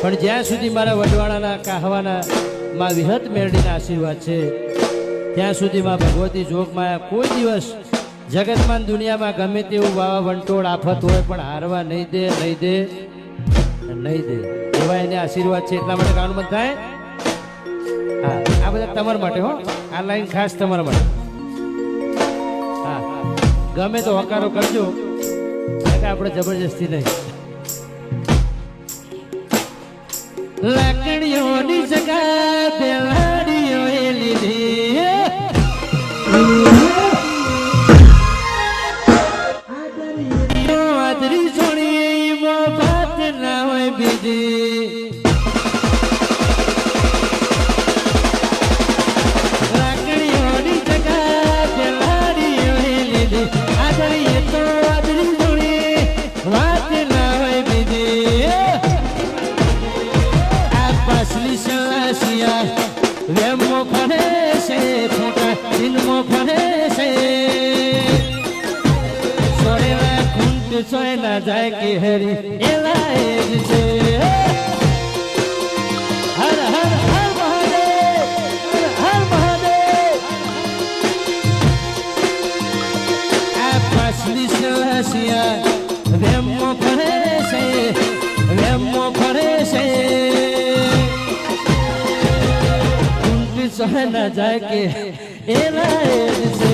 પણ જ્યાં સુધી મારા વડવાળાના કાહવાના માં વિહત મેળડીના આશીર્વાદ છે ત્યાં સુધીમાં ભગવતી જોગમાં કોઈ દિવસ જગતમાં દુનિયામાં ગમે તેવું વાવા વંટોળ આફત હોય પણ હારવા નહીં દે નહીં દે નહીં દે એવા એને આશીર્વાદ છે એટલા માટે ગાવાનું મત થાય હા આ બધા તમારા માટે હો આ લાઈન ખાસ તમારા માટે હા ગમે તો હકારો કરજો આપણે જબરજસ્તી નહીં લાકડીઓની જગા બેલાડીઓએ લીધી આદરી છોડી મોફત ના હોય બીજી લાકડીઓની જગા બેલાડીઓએ લીધી આદરી તો આદરી છોડી વાત ના હોય બીજી આ પાછલી સલાસિયા વેમો ખડે છે ફોટા દિલમો ખડે છે સોરેલા ખૂંટ સોય ના જાય કે હરી એલા એ જ છે હર હર હર મહાદેવ હર મહાદેવ આ પાછલી સલાસિયા વેમો ખડે છે વેમો ખડે છે સોય ના જાય કે એલા એ જ છે